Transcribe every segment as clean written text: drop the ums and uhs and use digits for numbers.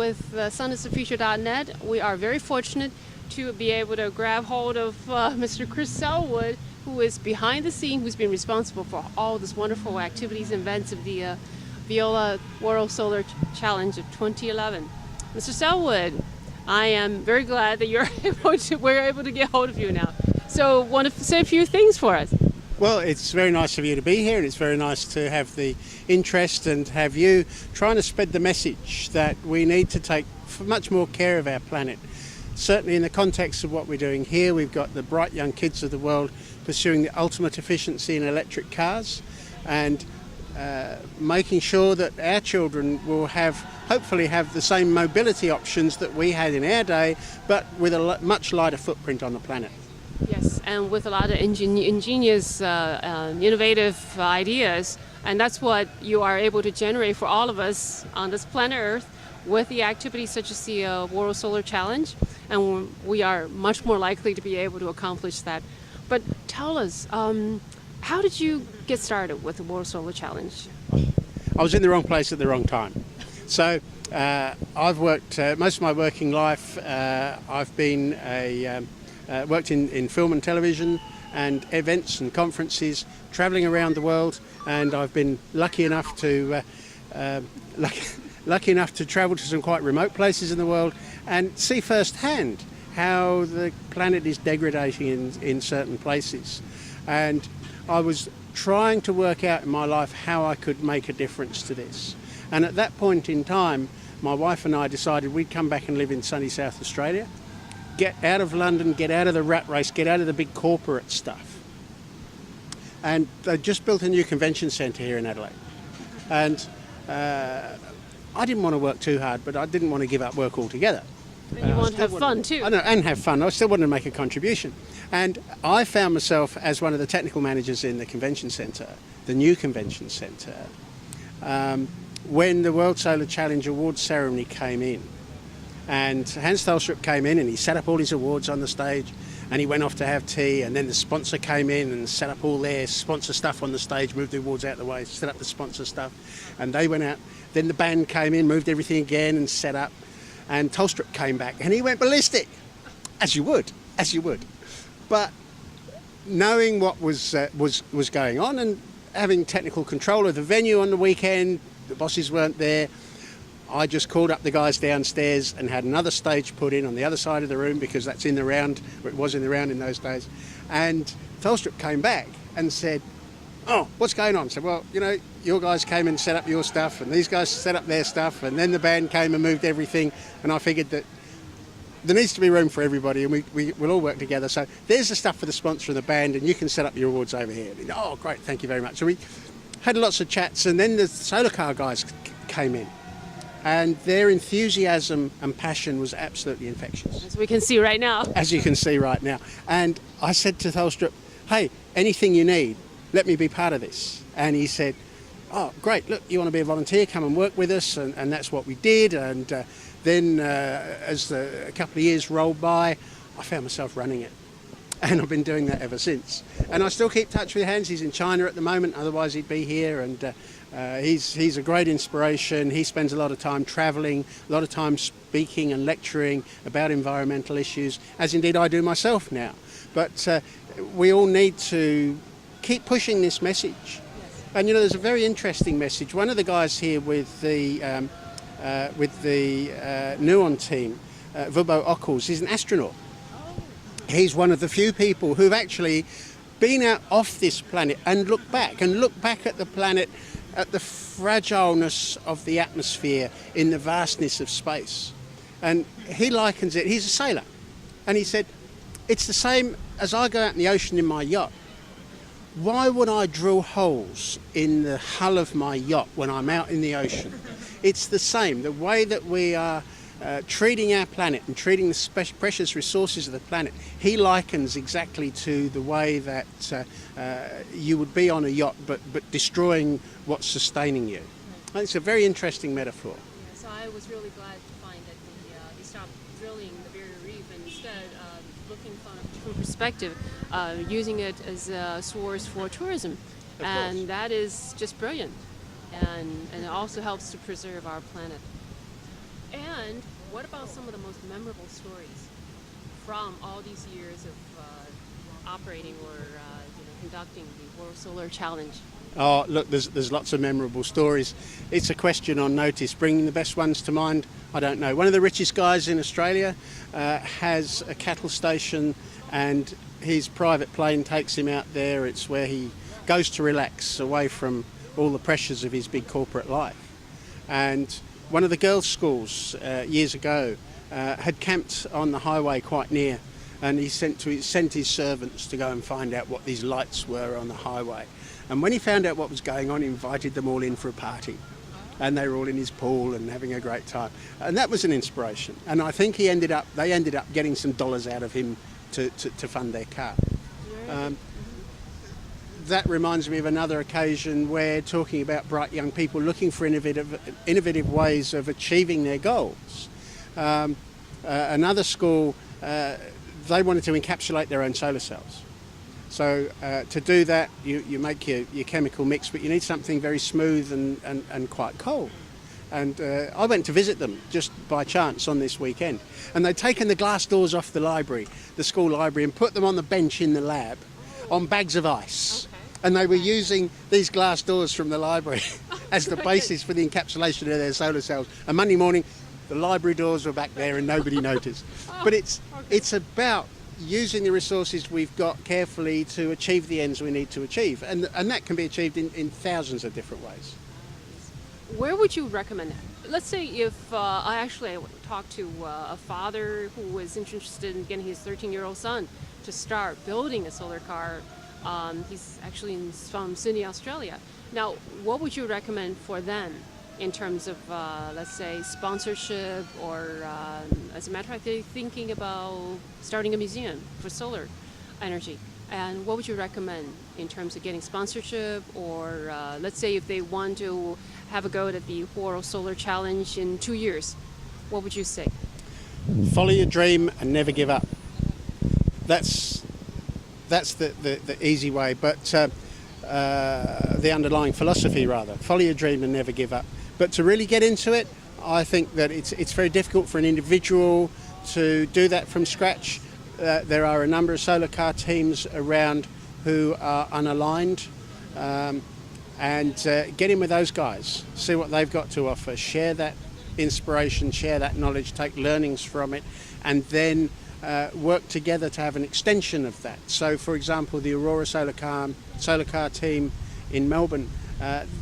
with sunisthefuture.net, we are very fortunate to be able to grab hold of Mr. Chris Sellwood, who is behind the scene, who's been responsible for all this wonderful activities and events of the Veolia World Solar Challenge of 2011. Mr. Selwood, I am very glad that we're able to get hold of you now. So, want to say a few things for us? Well, it's very nice of you to be here, and it's very nice to have the interest and have you trying to spread the message that we need to take much more care of our planet. Certainly in the context of what we're doing here, we've got the bright young kids of the world pursuing the ultimate efficiency in electric cars, and making sure that our children will hopefully have the same mobility options that we had in our day, but with a much lighter footprint on the planet. Yes, and with a lot of ingenious, innovative ideas, and that's what you are able to generate for all of us on this planet Earth with the activities such as the World Solar Challenge, and we are much more likely to be able to accomplish that. But tell us, how did you get started with the World Solar Challenge? I was in the wrong place at the wrong time. So I've worked most of my working life. I've been worked in film and television and events and conferences, travelling around the world, and I've been lucky enough to travel to some quite remote places in the world and see firsthand how the planet is degrading in certain places. And I was trying to work out in my life how I could make a difference to this. And at that point in time, my wife and I decided we'd come back and live in sunny South Australia, get out of London, get out of the rat race, get out of the big corporate stuff. And they just built a new convention centre here in Adelaide. And I didn't want to work too hard, but I didn't want to give up work altogether. And you want to have fun too. I know, and have fun. I still wanted to make a contribution. And I found myself as one of the technical managers in the convention centre, the new convention centre, when the World Solar Challenge Awards ceremony came in. And Hans Thelstrup came in and he set up all his awards on the stage, and he went off to have tea, and then the sponsor came in and set up all their sponsor stuff on the stage, moved the awards out of the way, set up the sponsor stuff, and they went out. Then the band came in, moved everything again and set up, and Thelstrup came back and he went ballistic, as you would. But knowing what was going on and having technical control of the venue on the weekend, the bosses weren't there, I just called up the guys downstairs and had another stage put in on the other side of the room, because that's in the round, or it was in the round in those days. And Thelstrup came back and said, "Oh, what's going on?" I said, "Well, you know, your guys came and set up your stuff, and these guys set up their stuff, and then the band came and moved everything, and I figured that there needs to be room for everybody, and we'll all work together. So there's the stuff for the sponsor and the band, and you can set up your awards over here." And, "Oh, great, thank you very much." So we had lots of chats, and then the solar car guys came in. And their enthusiasm and passion was absolutely infectious. As we can see right now. As you can see right now. And I said to Thelstrup, "Hey, anything you need, let me be part of this." And he said, "Oh, great, look, you want to be a volunteer, come and work with us." And that's what we did. And then as a couple of years rolled by, I found myself running it. And I've been doing that ever since. And I still keep touch with Hans. He's in China at the moment, otherwise he'd be here. And he's a great inspiration. He spends a lot of time travelling, a lot of time speaking and lecturing about environmental issues, as indeed I do myself now. But we all need to keep pushing this message. And you know, there's a very interesting message. One of the guys here with the Nuon team, Vubo Ockels, is an astronaut. He's one of the few people who've actually been out off this planet and looked back at the planet, at the fragileness of the atmosphere in the vastness of space. And he likens it, he's a sailor, and he said, "It's the same as I go out in the ocean in my yacht. Why would I drill holes in the hull of my yacht when I'm out in the ocean?" It's the same, the way that we are treating our planet and treating the precious resources of the planet. He likens exactly to the way that you would be on a yacht, but destroying what's sustaining you. And it's a very interesting metaphor. Yeah, so I was really glad to find that they stopped drilling the Barrier Reef and instead looking from a different perspective, using it as a source for tourism. And that is just brilliant. And it also helps to preserve our planet. And what about some of the most memorable stories from all these years of operating or conducting the World Solar Challenge? Oh, look, there's lots of memorable stories. It's a question on notice. Bringing the best ones to mind, I don't know. One of the richest guys in Australia has a cattle station, and his private plane takes him out there. It's where he goes to relax away from all the pressures of his big corporate life. And one of the girls' schools years ago had camped on the highway quite near, and he sent his servants to go and find out what these lights were on the highway. And when he found out what was going on, he invited them all in for a party. And they were all in his pool and having a great time. And that was an inspiration. And I think they ended up getting some dollars out of him to fund their car. That reminds me of another occasion where, talking about bright young people looking for innovative ways of achieving their goals. Another school, they wanted to encapsulate their own solar cells. So to do that, you make your chemical mix, but you need something very smooth and quite cold. And I went to visit them just by chance on this weekend. And they'd taken the glass doors off the school library, and put them on the bench in the lab on bags of ice. Okay. And they were using these glass doors from the library as the basis for the encapsulation of their solar cells. And Monday morning, the library doors were back there and nobody noticed. But it's about using the resources we've got carefully to achieve the ends we need to achieve. And that can be achieved in thousands of different ways. Where would you recommend it? Let's say if I talked to a father who was interested in getting his 13-year-old son to start building a solar car. He's actually from Sydney, Australia. Now, what would you recommend for them in terms of, let's say, sponsorship, or as a matter of fact, they're thinking about starting a museum for solar energy. And what would you recommend in terms of getting sponsorship, or let's say if they want to have a go at the World Solar Challenge in 2 years, what would you say? Follow your dream and never give up. That's the easy way, but the underlying philosophy rather. Follow your dream and never give up. But to really get into it, I think that it's very difficult for an individual to do that from scratch. There are a number of solar car teams around who are unaligned, and get in with those guys, see what they've got to offer, share that inspiration, share that knowledge, take learnings from it, and then work together to have an extension of that. So, for example, the Aurora solar car team in Melbourne,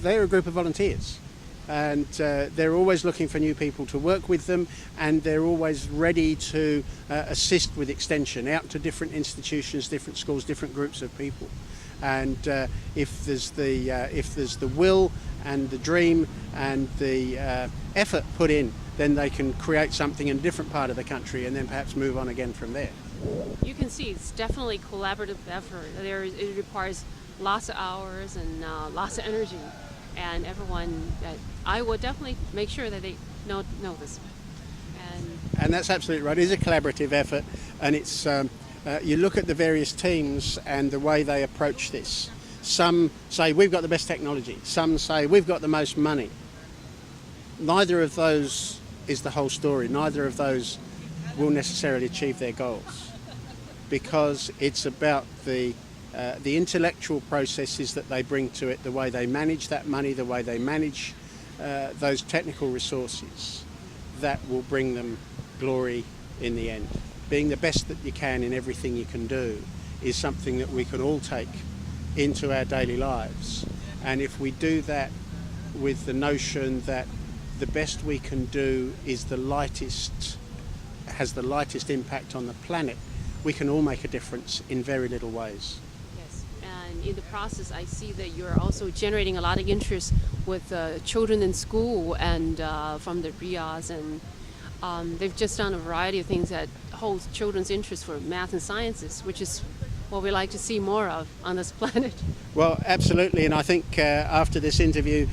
they're a group of volunteers. And they're always looking for new people to work with them, and they're always ready to assist with extension out to different institutions, different schools, different groups of people. And if there's the will and the dream and the effort put in, then they can create something in a different part of the country and then perhaps move on again from there. You can see it's definitely collaborative effort. It requires lots of hours and lots of energy. And everyone, I will definitely make sure that they know this. And that's absolutely right. It is a collaborative effort, and it's you look at the various teams and the way they approach this. Some say we've got the best technology. Some say we've got the most money. Neither of those is the whole story. Neither of those will necessarily achieve their goals, because it's about the intellectual processes that they bring to it, the way they manage that money, the way they manage those technical resources, that will bring them glory in the end. Being the best that you can in everything you can do is something that we can all take into our daily lives. And if we do that with the notion that the best we can do is has the lightest impact on the planet, we can all make a difference in very little ways. And in the process, I see that you're also generating a lot of interest with children in school and from the RIAs, and they've just done a variety of things that holds children's interest for math and sciences, which is what we like to see more of on this planet. Well, absolutely, and I think after this interview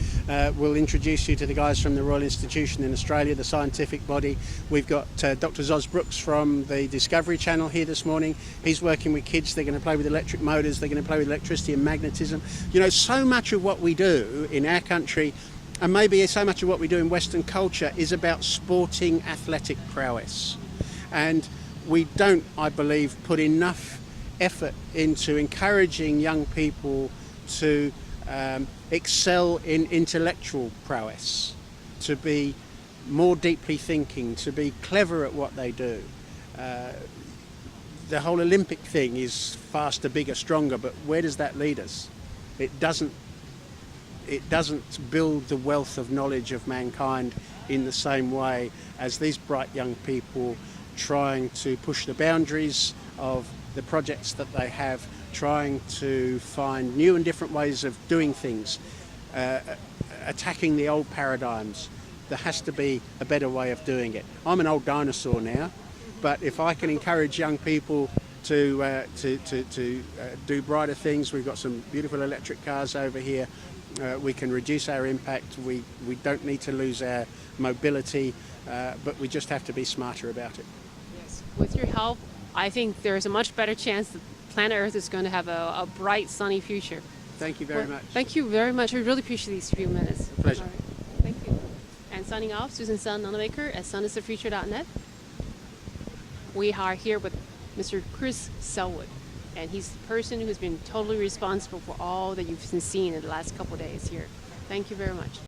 we'll introduce you to the guys from the Royal Institution in Australia, the scientific body. We've got Dr. Zoz Brooks from the Discovery Channel here this morning. He's working with kids. They're going to play with electric motors, they're going to play with electricity and magnetism. You know, so much of what we do in our country And maybe so much of what we do in Western culture is about sporting athletic prowess. And we don't, I believe, put enough effort into encouraging young people to excel in intellectual prowess, to be more deeply thinking, to be clever at what they do. The whole Olympic thing is faster, bigger, stronger, but where does that lead us? It doesn't build the wealth of knowledge of mankind in the same way as these bright young people trying to push the boundaries of the projects that they have, trying to find new and different ways of doing things, attacking the old paradigms. There has to be a better way of doing it. I'm an old dinosaur now, but if I can encourage young people to do brighter things, we've got some beautiful electric cars over here. We can reduce our impact. We don't need to lose our mobility, but we just have to be smarter about it. Yes. With your help, I think there's a much better chance that planet Earth is going to have a bright, sunny future. Thank you very much. Thank you very much. I really appreciate these few minutes. Pleasure. All right. Thank you. And signing off, Susan Sun Nunamaker at sunisthefuture.net. We are here with Mr. Chris Sellwood, and he's the person who's been totally responsible for all that you've been seeing in the last couple of days here. Thank you very much.